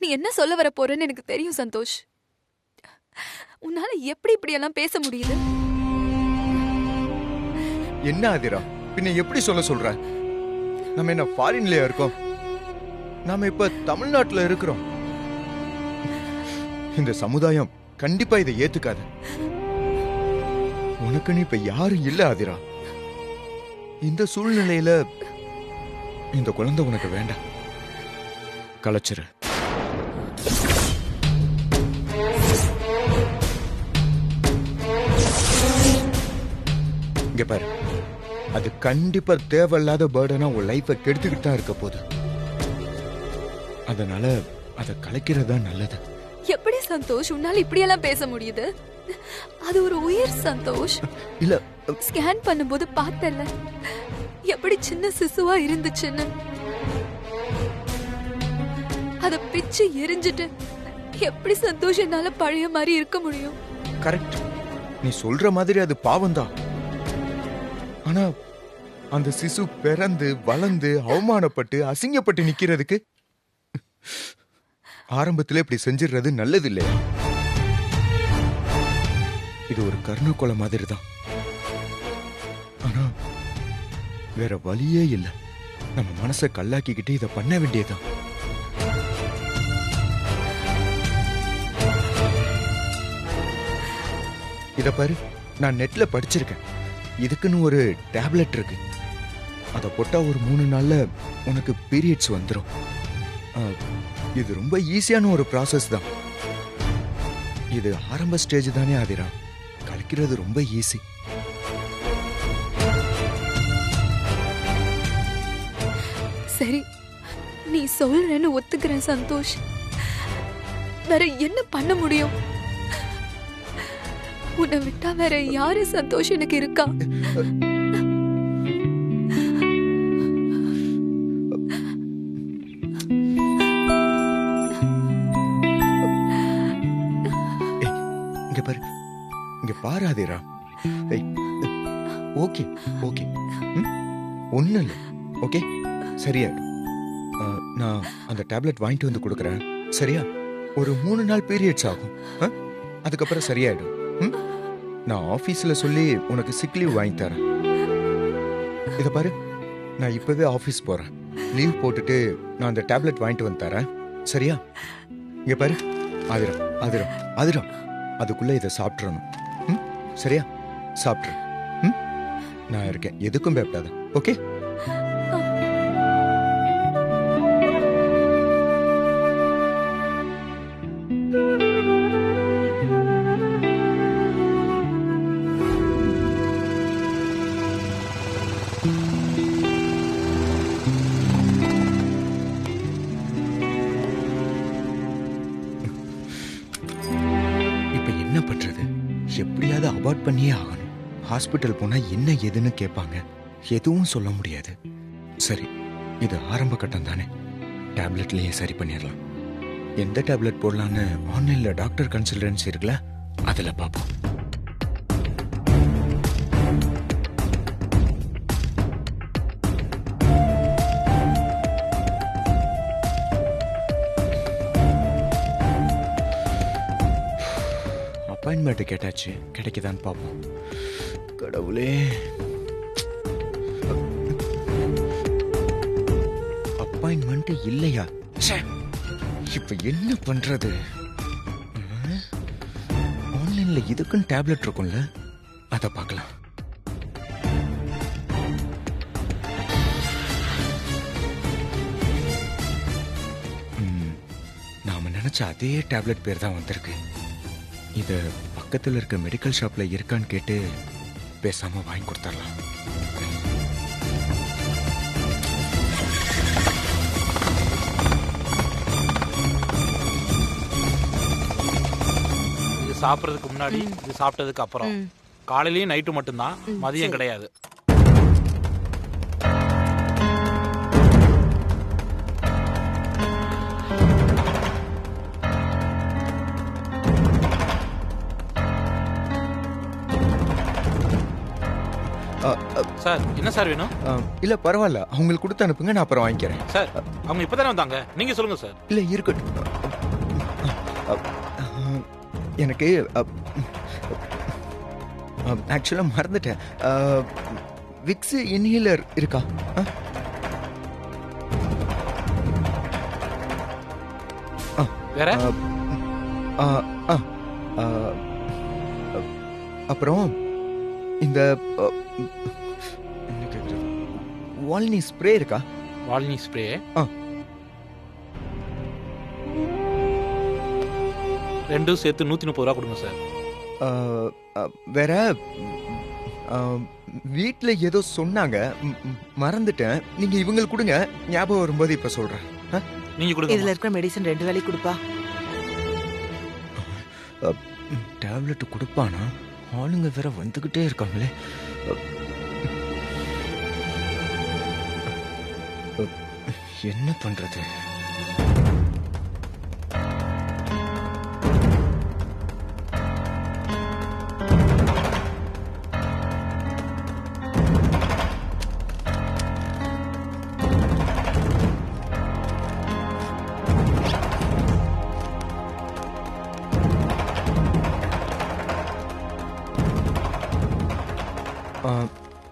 நீ என்ன சொல்ல வர போறன்னு எனக்கு தெரியும் சந்தோஷ். உன்னால எப்படி இப்படி எல்லாம் பேச முடியுது? என்ன ஆதிரா, பின்ன எப்படி சொல்ற? நம்ம என்ன ஃபாரின்லயா இருக்கோம்? நாம இப்ப தமிழ்நாட்டுல இருக்கிறோம். இந்த சமுதாயம் கண்டிப்பா இதை ஏத்துக்காது. உனக்குன்னு இப்ப யாரும் இல்ல ஆதிரா. இந்த சூழ்நிலையில இந்த குழந்தை உனக்கு வேண்டாம். கலைச்சிரு. இங்க பாரு, அது கண்டிப்பா தேவையில்லாத பேர்டனா உன் லைஃபை கெடுத்துக்கிட்டு தான் இருக்க போகுது. அதனால அதை கலைக்கிறதா நல்லது. எப்படி சந்தோஷ் உன்னால இப்படி எல்லாம் பேச முடியுது? அது ஒரு உயிர் சந்தோஷ். இல்ல, ஸ்கேன் பண்ணும்போது பார்த்தல எப்படி சின்ன சிசுவா இருந்துச்சுன்னு. அத பிச்சு எரிஞ்சிட்டு எப்படி சந்தோஷ் என்னால பழைய மாதிரி இருக்க முடியும்? கரெக்ட், நீ சொல்ற மாதிரி அது பாவம்தான். ஆனா அந்த சிசு பிறந்து வளர்ந்து அவமானப்பட்டு அசிங்கப்பட்டு நிக்கிறதுக்கு ஆரம்பத்துல இப்படி செஞ்சிடுறது நல்லது இல்லையா? இது ஒரு கருணை கொலை மாதிரி தான். ஆனா வேற வழியே இல்ல. நம்ம மனசை கல்லாக்கிக்கிட்டு இதை பண்ண வேண்டியதுதான். இத பாரு, நான் நெட்ல படிச்சிருக்கேன். இதுக்குன்னு ஒரு டேப்லெட் இருக்கு. அதை போட்டா ஒரு 3 நாள்ல உனக்கு பீரியட்ஸ் வந்துடும். இது ரொம்ப ஈஸியான ஒரு ப்ராசஸ் தான். இது ஆரம்ப ஸ்டேஜ் தானே ஆதிரா, கலைக்கிறது ரொம்ப ஈஸி. சரி, நீ சொல்றேன்னு ஒத்துக்கிறேன் சந்தோஷ். வேற என்ன பண்ண முடியும்? உன்னை விட்டா வேற யாரு சந்தோஷ் எனக்கு இருக்கா? இங்க பாரு ஆதிரா, ஓகே ஓகே, ஒண்ணு இல்ல, ஓகே, சரியாயிடும். நான் அந்த டேப்லெட் வாங்கிட்டு வந்து கொடுக்குறேன், சரியா? ஒரு 3 நாள் பீரியட்ஸ் ஆகும், அதுக்கப்புறம் சரியாயிடும். நான் ஆபீஸ்ல சொல்லி உனக்கு சிக் லீவ் வாங்கி தரேன். இத பாரு, நான் இப்பவே ஆபீஸ் போறேன். லீவ் போட்டுட்டு நான் அந்த டேப்லெட் வாங்கிட்டு வந்து தரேன், சரியா? இங்க பாரு ஆதிரா, ஆதிரா, ஆதிரா, அதுக்குள்ள இதை சாப்பிட்றணும், சரியா? சாப்பிட்ரு. நான் இருக்கேன், எதுக்கும் பயப்படாத, ஓகே? இப்ப என்ன பண்றது? எப்படியாவது அபார்ட் பண்ணியே ஆகணும். ஹாஸ்பிட்டல் போனா என்ன ஏதுன்னு கேட்பாங்க, எதுவும் சொல்ல முடியாது. சரி, இது ஆரம்ப கட்டம் தானே, டேப்லெட்லயே சரி பண்ணிடலாம். எந்த டேப்லெட் போடலான்னு ஆன்லைன்ல டாக்டர் கன்சல்டன்சி இருக்குல்ல, அதுல பாப்போம். அப்பாயின்மெண்ட் கேட்டாச்சு, கிடைக்குதான்னு பார்ப்போம். கடவுளே, அப்பாயின்மெண்ட் இல்லையா? இப்ப என்ன பண்றது? ஆன்லைன்ல இதுக்குன்னு டேப்லெட் இருக்கும்ல, அத பார்க்கலாம். நாம நினைச்ச அதே டேப்லெட் பேர் தான் வந்திருக்கு. இத பக்கத்துல இருக்க மெடிக்கல் ஷாப்ல இருக்கான்னு கேட்டு பேசாம வாங்கி கொடுத்துடலாம். இது சாப்பிட்றதுக்கு முன்னாடி, இது சாப்பிட்டதுக்கு அப்புறம். காலையிலயும் நைட்டு மட்டும்தான், மதியம் கிடையாது. சார், என்ன சார் வேணும்? இல்ல பரவாயில்ல, அவங்களுக்கு கொடுத்து அனுப்புங்க, நான் அப்புறம் வாங்கிக்கிறேன். சார், அவங்க இப்பதானே வந்தாங்க, நீங்க சொல்லுங்க சார். இல்ல இருக்கட்டும், எனக்கு ஆக்சுவலாக மறந்துட்டேன். விக்ஸ் இன்ஹேலர் இருக்கா? வேற அப்புறம் இந்த வால்னி ஸ்ப்ரே இருக்கா? வால்னி ஸ்ப்ரே ரெண்டும் சேர்த்து 130 ரூபா கொடுங்க சார். வேற வீட்ல ஏதோ சொன்னாங்க, மறந்துட்டேன். நீங்க இவங்களுக்கு கொடுங்க, ஞாபகம் வரும்போது இப்ப சொல்றேன். நீங்க கொடுங்க. இதுல இருக்கிற மெடிசன் 2 வேளை கொடுப்பா. டேப்லெட் கொடுப்பானா? ஆளுங்க வேற வந்துகிட்டே இருக்காங்களே. என்ன பண்றது?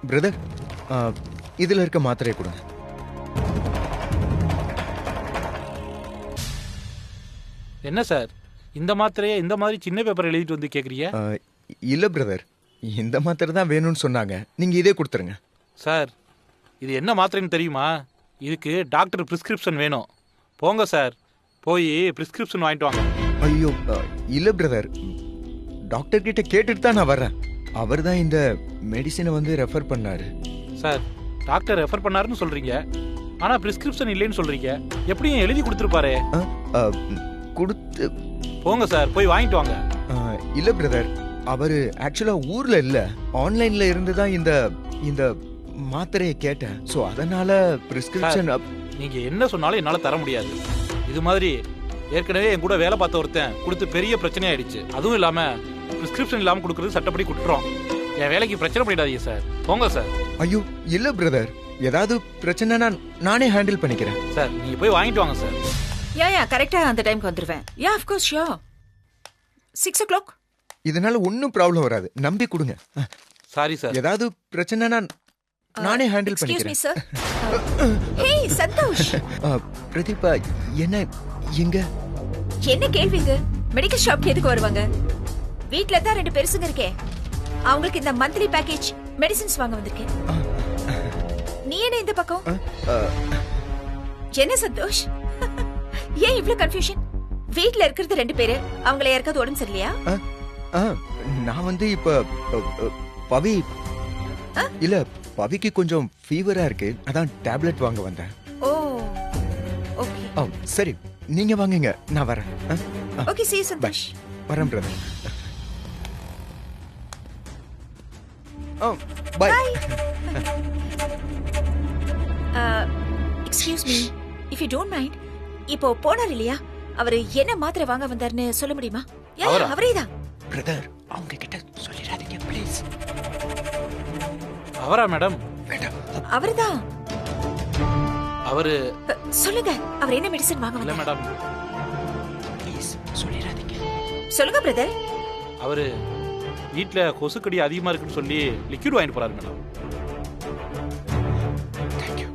பிரதர், இதுல இருக்க மாத்திரையை கொடுங்க. என்ன சார் இந்த மாத்திரையை இந்த மாதிரி சின்ன பேப்பர் எழுதிட்டு வந்து கேக்குறீங்க? இல்ல பிரதர், இந்த மாத்திரை தான் வேணும்னு சொன்னாங்க. நீங்க இதே கொடுத்துருங்க. சார் இது என்ன மாத்திரைன்னு தெரியுமா? இதுக்கு டாக்டர் பிரிஸ்கிரிப்ஷன் வேணும். போங்க சார், போய் பிரிஸ்கிரிப்ஷன் வாங்கிட்டு வாங்க. ஐயோ இல்ல பிரதர், டாக்டர் கிட்ட கேட்டுட்டு தான் நான் வர்றேன். அவர் தான் இந்த மெடிசினை வந்து ரெஃபர் பண்ணாரு. சார் டாக்டர் ரெஃபர் பண்ணாருன்னு சொல்றீங்க, ஆனா பிரிஸ்கிரிப்ஷன் இல்லைன்னு சொல்றீங்க. எப்படியும் எழுதி கொடுத்துருப்பாரு. கொடுத்து போங்க சார், போய் வாங்கிட்டு வாங்க. இல்ல பிரதர், அவரு ஆக்சுவலா ஊர்ல இல்ல, ஆன்லைன்ல இருந்து தான் இந்த மாத்திரையை கேட்டேன். சோ அதனால பிரிஸ்கிரிப்ஷன். நீங்க என்ன சொன்னாலும் என்னால தர முடியாது. இது மாதிரி ஏற்கனவே என் கூட வேலை பார்த்த ஒருத்தன் கொடுத்து பெரிய பிரச்சனை ஆயிடுச்சு. அதுவும் இல்லாம பிரிஸ்கிரிப்ஷன் இல்லாம கொடுக்கறது சட்டப்படி குற்றம். என் வேலைக்கு பிரச்சனை பண்ணிடாதீங்க சார். போங்க சார். ஐயோ இல்ல பிரதர், ஏதாவது பிரச்சனைனா நானே ஹேண்டில் பண்ணிக்கிறேன். சார் நீங்க போய் வாங்கிட்டு வாங்க சார். யா கரெக்டா அந்த டைம்க்கு வந்துருவேன். Yeah of course sure. 6 o'clock. இதனால ஒன்னும் ப்ராப்ளம் வராது, நம்பி கொடுங்க. Sorry sir. ஏதாவது பிரச்சனைனா நானே ஹேண்டில் பண்ணிக்கிறேன். Excuse me sir. Hey Santhosh. Pradeepa என்ன எங்க? என்ன கேள்விங்க? மெடிக்கல் ஷாப்க்கு எதுக்கு வருவாங்க? வீட்ல தான் 2 பெருசுங்க இருக்கே, அவங்களுக்கு இந்த மந்த்லி பேக்கேஜ் மெடிசின்ஸ் வாங்க வந்திருக்கேன். நீ என்ன இந்த பக்கம்? என்ன சந்தோஷ், ஏன் இவ்ளோ கன்ஃபியூஷன்? வீட்ல இருக்கிறது 2 பேரு, அவங்கள யாருக்காவது உடம்பு சரியில்லையா? நான் வந்து இப்ப பவி இல்ல, பவிக்கு கொஞ்சம் ஃபீவரா இருக்கு, அதான் டேப்லெட் வாங்க வந்தேன். Oh okay. சரி நீங்க வாங்குங்க, நான் வரேன். Okay see you Santhosh. வரேன் brother. Bye. Excuse me if you don't mind, இப்போ போனார் இல்லையா, அவரு என்ன மாத்திரை வாங்க வந்தாருன்னு சொல்ல முடியுமா? அவரேதான். பிரதர் அவங்க கிட்ட சொல்லிடாதீங்க ப்ளீஸ். அவரா மேடம்? மேடம் அவர்தான். அவரு சொல்லுங்க, அவர் என்ன மெடிசன் வாங்க இல்ல வந்தார்? மேடம், ப்ளீஸ் சொல்லிடாதீங்க. சொல்லுங்க பிரதர். அவரு வீட்ல கொசுக்கடி அதிகமா இருக்குன்னு சொல்லி லிக்விட் வாங்கிட்டு போறாரு மேடம். தேங்க்யூ.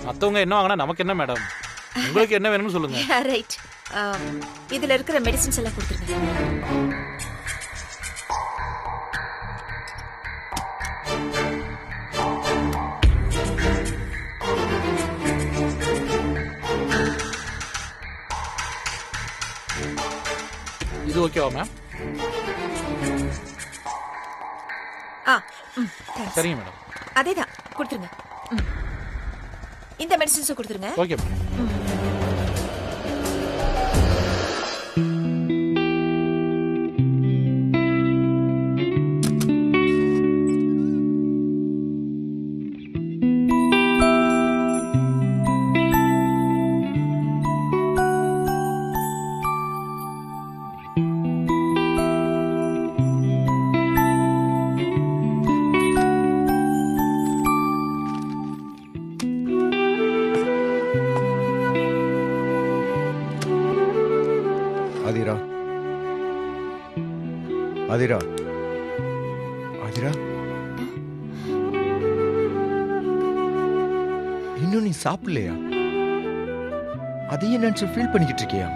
மத்தவங்க என்ன வாங்கினா நமக்கு என்ன மேடம்? உங்களுக்கு என்ன வேணும்னு சொல்லுங்க. ரைட். இதுல இருக்கிற மெடிசின்ஸ் எல்லாம் கொடுத்துருங்க. இது ஓகேவா மேம்? தேங்க்ஸ். சரிங்க மேடம். அதேதான் கொடுத்துருங்க. இந்த மெடிசின்ஸும் கொடுத்துருங்க. Okay madam. ஆதிரா ஆதிரா ஆதிரா, இன்னும் நீ சாப்பிடலையா? அதையே நினைச்சு ஃபீல் பண்ணிக்கிட்டு இருக்கியா?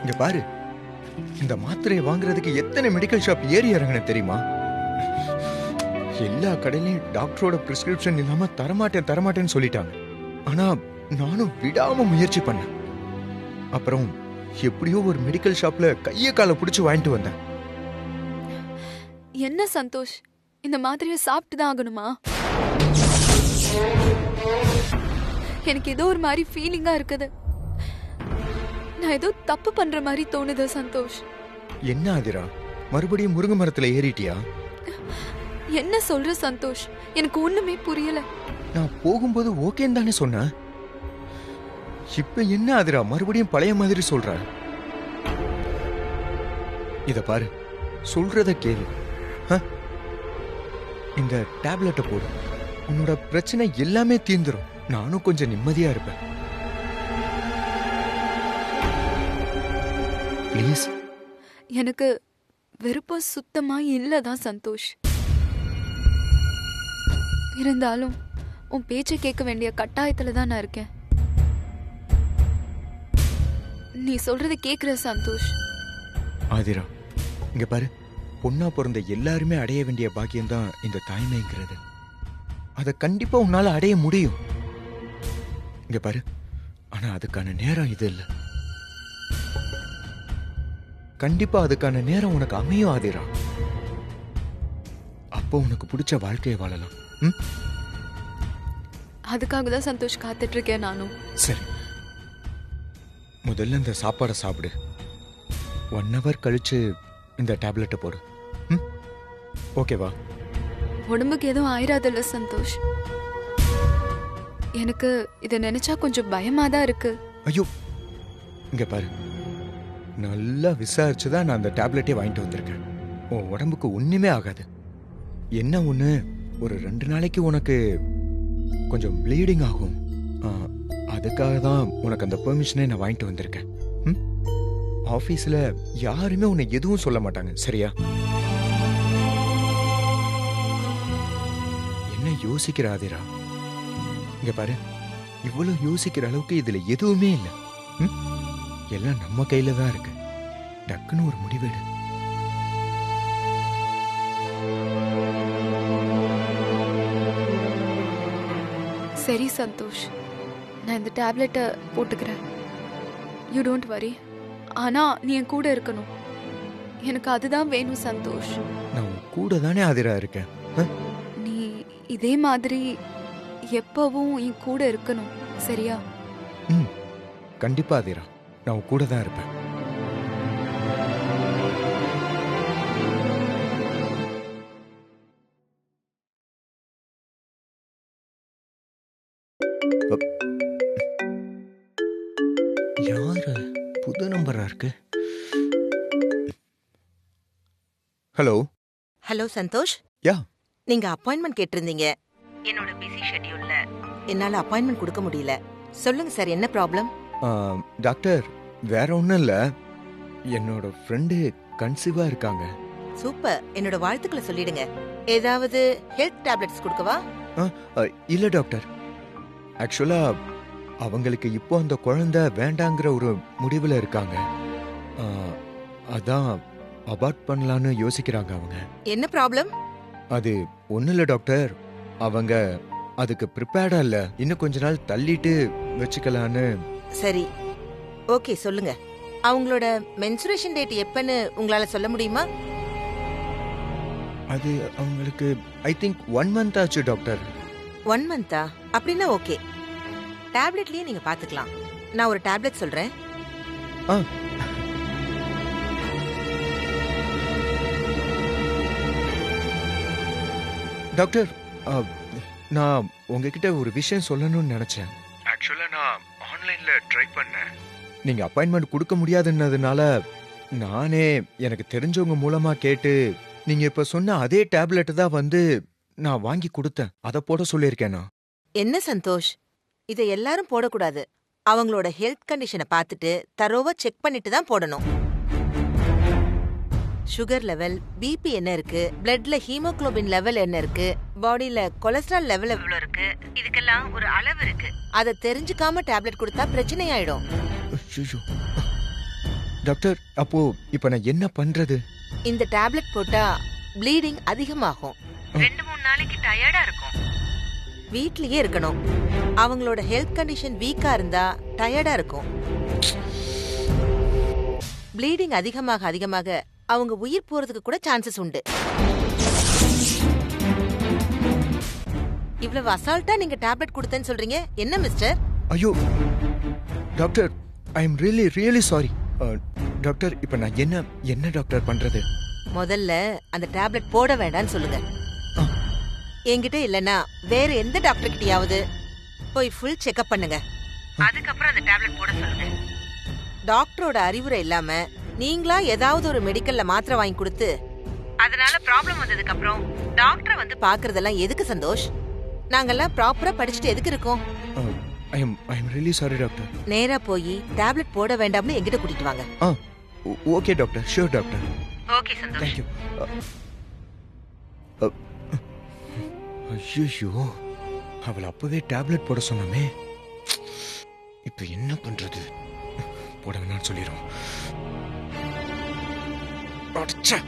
இங்க பாரு, இந்த மாத்திரையை வாங்குறதுக்கு எத்தனை மெடிக்கல் ஷாப் ஏறி இறங்கின தெரியுமா? எல்லா கடையிலயும் டாக்டரோட பிரிஸ்கிரிப்ஷன் இல்லாம தரமாட்டேன்னு சொல்லிட்டாங்க. ஆனா நானும் விடாம முயற்சி பண்ணேன். அப்புறம் எப்படியோ ஒரு மெடிக்கல் ஷாப்ல கைய காலை பிடிச்சு வாங்கிட்டு வந்தேன். என்ன சந்தோஷ், இந்த மாதிரியை சாப்பிட்டு தான் ஆகணுமா? எனக்கு ஏதோ ஒரு மாதிரி ஃபீலிங்கா இருக்குது. நான் ஏதோ தப்பு பண்ற மாதிரி தோணுது சந்தோஷ். என்ன ஆதிரா, மறுபடியும் முருங்கை மரத்துல ஏறிட்டியா? என்ன சொல்ற சந்தோஷ், எனக்கு ஒண்ணுமே புரியல. நான் போகும்போது ஓகேன்னு தானே சொன்னேன். இப்ப என்ன ஆதிரா மறுபடியும் பழைய மாதிரி சொல்ற? இத பாரு, சொல்றத கேளு. இந்த டேப்லெட்டை போடு, உன்னோட பிரச்சனை எல்லாமே தீந்துரும். நானும் கொஞ்சம் நிம்மதியா இருப்பேன். ப்ளீஸ். எனக்கு விருப்பம் சுத்தமா இல்லதான் சந்தோஷ். இருந்தாலும் உன் பேச்சை கேட்க வேண்டிய கட்டாயத்துல தான் நான் இருக்கேன். நீ சொல்றதை கேக்குற சந்தோஷ். ஆதிரா, இங்க பாரு, பொண்ணா பிறந்த எல்லாருமே அடைய வேண்டிய பாக்கியம் தான் இந்த தாய்மைங்கிறது. அதை கண்டிப்பா உன்னால அடைய முடியும். இங்க பாரு, ஆனா அதுக்கான நேரம் இது இல்ல. கண்டிப்பா அதுக்கான நேரம் உனக்கு அமையும் ஆதிரா. அப்போ உனக்கு பிடிச்ச வாழ்க்கையை வாழலாம். அதுக்காக தான் சந்தோஷ் காத்துட்டு இருக்கேன் நானும். சரி, முதல்ல இந்த சாப்பாடை சாப்பிடு. 1 hour கழிச்சு இந்த டேப்லெட்டை போடு. ஓகேவா? உடம்புக்கு எதுவும் ஆயிராதில்ல சந்தோஷ். எனக்கு இதை நினைச்சா கொஞ்சம் பயமா தான் இருக்கு. ஐயோ, இங்க பாரு, நல்லா விசாரிச்சுதான் நான் அந்த டேப்லெட்டே வாங்கிட்டு வந்திருக்கேன். உன் உடம்புக்கு ஒண்ணுமே ஆகாது. என்ன ஒண்ணு, ஒரு 2 நாளைக்கு உனக்கு கொஞ்சம் ப்ளீடிங் ஆகும். அதுக்காக தான் உனக்கு அந்த பெர்மிஷனை நான் வாங்கிட்டு வந்திருக்கேன். ஆபீஸ்ல யாருமே உன்னை எதுவும் சொல்ல மாட்டாங்க, சரியா? என்ன யோசிக்கிற ஆதிரா? இங்க பாரு, இவ்வளவு யோசிக்கிற அளவுக்கு இதுல எதுவுமே இல்ல. எல்லாம் நம்ம கையில தான் இருக்கு. டக்குன்னு ஒரு முடிவெடு. சரி சந்தோஷ், நான் இந்த டேப்லெட்டை போட்டுக்கிறேன். You don't worry. ஆனா நீ என் கூட இருக்கணும். எனக்கு அதுதான் வேணும் சந்தோஷ். நான் உன் கூட தானே ஆதிரா இருக்கேன். நீ இதே மாதிரி எப்பவும் என் கூட இருக்கணும், சரியா? கண்டிப்பா ஆதிரா, நான் உன் கூட தான் இருப்பேன். யாரு புது நம்பரா இருக்கு? ஹலோ. ஹலோ சந்தோஷ். யா. நீங்க அப்பாயின்மெண்ட் கேட்டிருந்தீங்க. என்னோட பிஸி ஷெட்யூல்ல என்னால அப்பாயின்மெண்ட் கொடுக்க முடியல. சொல்லுங்க சார், என்ன ப்ராப்ளம்? டாக்டர், வேற ஒண்ணும் இல்ல. என்னோட ஃப்ரெண்டு கன்சீவா இருக்காங்க. சூப்பர், என்னோட வாழ்த்துக்களை சொல்லிடுங்க. ஏதாவது ஹெல்த் டேப்லெட்ஸ் கொடுக்கவா? இல்ல டாக்டர், ஆக்சுவலா அவங்களுக்கு இப்போ அந்த குழந்தை வேண்டாங்கிற ஒரு முடிவுல இருக்காங்க. அதான் அபார்ட் பண்ணலான்னு யோசிக்கிறாங்க அவங்க. என்ன ப்ராப்ளம்? அது ஒண்ணு இல்ல டாக்டர், அவங்க அதுக்கு ப்ரிப்பேர்டா இல்ல. இன்னும் கொஞ்ச நாள் தள்ளிட்டு வச்சுக்கலான்னு. சரி, ஓகே, சொல்லுங்க. அவங்களோட மென்சுரேஷன் டேட் எப்பன்னு உங்களால சொல்ல முடியுமா? அது அவங்களுக்கு ஐ திங்க் 1 month ஆச்சு டாக்டர். 1 month? அப்படின்னா ஓகே, டேப்லெட்லயே நீங்க பாத்துக்கலாம். நான் ஒரு டேப்லெட் சொல்றேன். டாக்டர், நான் உங்ககிட்ட ஒரு விஷயம் சொல்லணும்னு நினைச்சேன். ஆக்சுவலா நான் ஆன்லைன்ல ட்ரை பண்ணேன். நீங்க அப்பாயின்மெண்ட் கொடுக்க முடியாதுன்னதுனால நானே எனக்கு தெரிஞ்சவங்க மூலமா கேட்டு நீங்க இப்ப சொன்ன அதே டேப்லெட் தான் வந்து நான் வாங்கி கொடுத்தேன். அதை போட சொல்லியிருக்கேன் நான். என்ன சந்தோஷ், இதை எல்லாரும் போடக்கூடாது. அவங்களோட ஹெல்த் கண்டிஷனை பார்த்துட்டு தரோவா செக் பண்ணிட்டு தான் போடணும். சுகர் லெவல், பிபி என்ன இருக்கு, பிளட்ல ஹீமோகுளோபின் லெவல் என்ன இருக்கு, பாடியில கொலஸ்ட்ரால் லெவல் எவ்வளவு இருக்கு, இதுக்கெல்லாம் ஒரு அளவு இருக்கு. அதை தெரிஞ்சுக்காம டேப்லெட் கொடுத்தா பிரச்சனை ஆயிடும். ஐயோ. டாக்டர், அப்போ இப்ப நான் என்ன பண்றது? இந்த டேப்லெட் போட்டா ப்ளீடிங் அதிகமாகும். 2-3 நாளைக்கு டயர்டா இருக்கும். வீட்லயே இருக்கணும். அவங்களோட ஹெல்த் கண்டிஷன் வீக்கா இருந்தா டயர்டா இருக்கும். ப்ளீடிங் அதிகமாக அதிகமாக அவங்க உயிர் போறதுக்கு கூட சான்சஸ் உண்டு. இவ்வளவு அசால்ட்டா நீங்க டேப்லெட் கொடுத்தேன்னு சொல்றீங்க, என்ன மிஸ்டர்? ஐயோ doctor, I am really sorry. Doctor, இப்ப நான் என்ன டாக்டர் பண்றது? முதல்ல அந்த டேப்லெட் போட வேண்டாம்னு சொல்லுங்க. என்கிட்ட இல்லனா வேற எந்த டாக்டர் கிட்டயாவது போய் ஃபுல் செக்அப் பண்ணுங்க. அதுக்கப்புறம் அந்த டேப்லெட் போட சொல்லுங்க. டாக்டரோட அறிவுரை இல்லாம நீங்களா ஏதாவது ஒரு மெடிக்கல்ல மாத்திரை வாங்கி கொடுத்து அதனால ப்ராப்ளம் வந்ததுக்கு அப்புறம் டாக்டரை வந்து பாக்குறதெல்லாம் எதுக்கு சந்தோஷ்? நாங்கெல்லாம் ப்ராப்பரா படிச்சுட்டு எதுக்கு இருக்கோம்? I am really sorry doctor. நேரா போய் டேப்லெட் போட வேண்டாம்னு என்கிட்ட கூட்டிட்டு வாங்க. Okay doctor, sure doctor. Okay Santosh. Thank you. ஐயோ, அவளை அப்பவே டேப்லெட் போட சொன்னமே, இப்ப என்ன பண்றது? போட வேணாம்னு சொல்லிடும். அடச்சே.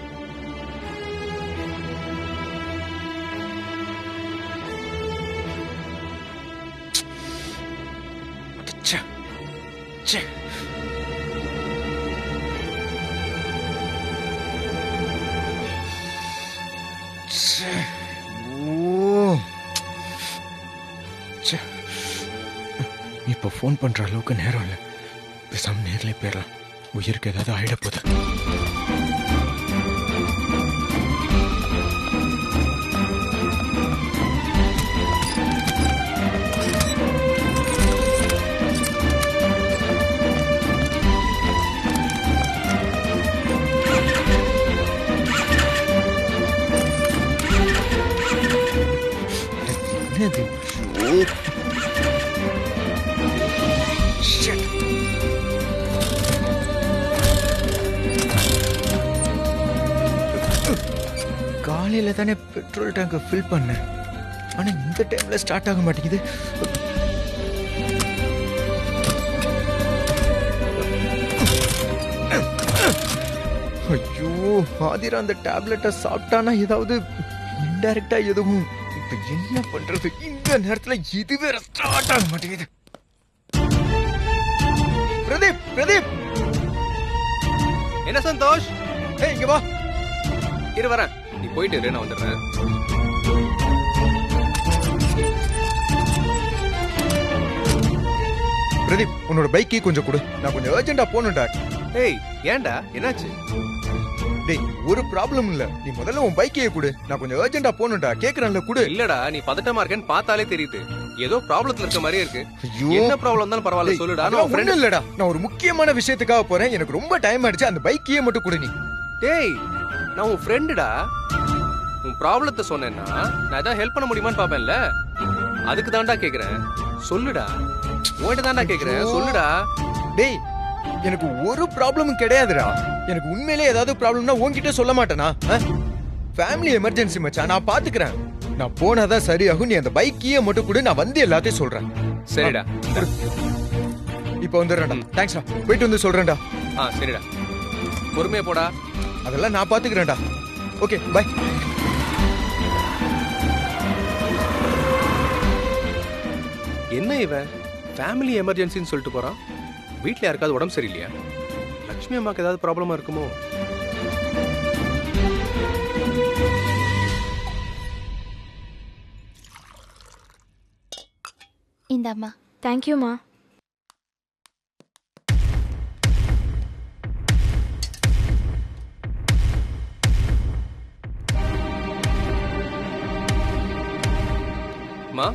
அடச்சே. ச்சே. ச்சே. இப்ப போன் பண்ற அளவுக்கு நேரம் இல்ல. பேசாம நேர்ல போயிடலாம். உயிருக்கு ஏதாவது ஆயிட போகுது. என்னது? காலையில தானே பெட்ரோல் டேங்க ஃபில் பண்ணேன். ஆனா இந்த டைம்ல ஸ்டார்ட் ஆக மாட்டேங்குது. ஐயோ, ஆதிரா அந்த டேப்லெட்டை சாப்பிட்டானா ஏதாவது இன்டைரக்டா எதுவும். இப்ப என்ன பண்றது? இந்த நேரத்துல இது வேற ஸ்டார்ட் ஆக மாட்டேங்குது. பிரதீப், பிரதீப். என்ன சந்தோஷ்? ஏய், இங்க வா. இரு வரேன். நீ போயிட்டு இரு, நான் வந்துடுறேன். பிரதீப், உன்னோட பைக்கே கொஞ்சம் கொடு. நான் கொஞ்சம் அர்ஜென்ட்டா போகணும்டா. ஏய், ஏன்டா என்னாச்சு? டேய், ஒரு ப்ராப்ளம் இல்ல. நீ முதல்ல உன் பைக்கையே கொடு. நான் கொஞ்சம் அர்ஜென்ட்டா போகணும்டா. கேக்குறேன்ல, கொடு. இல்லடா, நீ பதட்டமா இருக்கேன்னு பார்த்தாலே தெரியுது. ஏதோ ப்ராப்ளத்துல இருக்க மாதிரியே இருக்கு. ஐயோ, என்ன ப்ராப்ளம் இருந்தாலும் பரவாயில்ல, சொல்லுடா. நான் ஒண்ணும் ஃப்ரெண்ட் இல்லடா. நான் ஒரு முக்கியமான விஷயத்துக்காக போறேன். எனக்கு ரொம்ப டைம் ஆயிடுச்சு. அந்த பைக்கையே மட்டும் கொடு நீ. டேய், நான் உன் ஃப்ரெண்டுடா. உன் ப்ராப்ளத்தை சொன்னேன்னா நான் ஏதாவது ஹெல்ப் பண்ண முடியுமான்னு பாப்பேன்ல. அதுக்கு தான்டா கேக்குறேன். சொல்லுடா. உன்கிட்ட தான்டா கேக்குறேன். சொல்லுடா. டேய், எனக்கு ஒரு ப்ராப்ளமும் கிடையாதுடா. எனக்கு உண்மையிலே ஏதாவது ப்ராப்ளம்னா உன்கிட்ட சொல்ல மாட்டேனா? ஃபேமிலி எமர்ஜென்சி மச்சான், நான் பாத்துக்கிறேன். நான் போனாதான் சரியாகும். நீ அந்த பைக்கையே மட்டும் கொடு. நான் வந்து எல்லாத்தையும் சொல்றேன். சரிடா. இப்ப வந்துடுறேன்டா. தேங்க்ஸ்டா. போயிட்டு வந்து சொல்றேன்டா. சரிடா. பொறுமையா போடா. அதெல்லாம் நான் பாத்துக்கிறேன்டா. Okay, by. என்ன இவன் ஃபேமிலி எமர்ஜென்சின்னு சொல்லிட்டு போறான்? வீட்ல யாருக்காவது உடம்பு சரியில்லையா? லட்சுமி அம்மாக்கு ஏதாவது ப்ராப்ளமா இருக்குமோ? இந்தாம்மா. தேங்க்யூம்மா. அம்மா,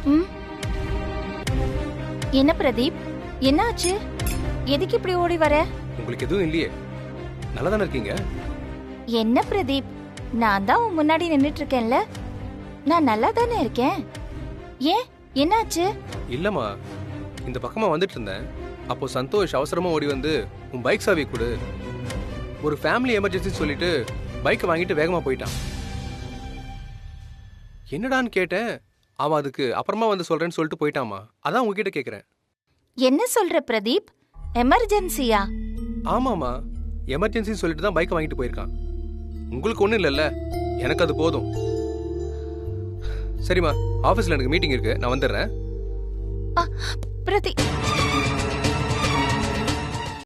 என்ன பிரதீப், என்ன ஆச்சு? எதுக்கு இப்படி ஓடி வர? உங்களுக்கு எதுவும் இல்லையே? நல்லா தானே இருக்கீங்க? என்ன பிரதீப், நான் தான் உன் முன்னாடி நின்னுட்டு இருக்கேன்ல. நான் நல்லா தானே இருக்கேன். ஏன், என்னாச்சு? இல்லம்மா, இந்த பக்கமா வந்துட்டு இருந்தேன். அப்போ சந்தோஷ் அவசரமா ஓடி வந்து உன் பைக் சாவி கொடு, ஒரு ஃபேமிலி எமர்ஜென்சி சொல்லிட்டு பைக்கை வாங்கிட்டு வேகமா போயிட்டான். என்னடான்னு கேட்டேன். அவன் அதுக்கு அப்புறமா வந்து சொல்றேன்னு சொல்லிட்டு போயிட்டாமா. அதான் உங்ககிட்ட கேக்குறேன். என்ன சொல்ற பிரதீப்? எமர்ஜென்சியா? ஆமாமா, எமர்ஜென்சின்னு சொல்லிட்டு தான் பைக்கை வாங்கிட்டு போயிருக்கான். உங்களுக்கு ஒண்ணும் இல்லைல்ல, எனக்கு அது போதும். சரிம்மா, ஆஃபீஸில் எனக்கு மீட்டிங் இருக்கு, நான் வந்துடுறேன். பிரதீப்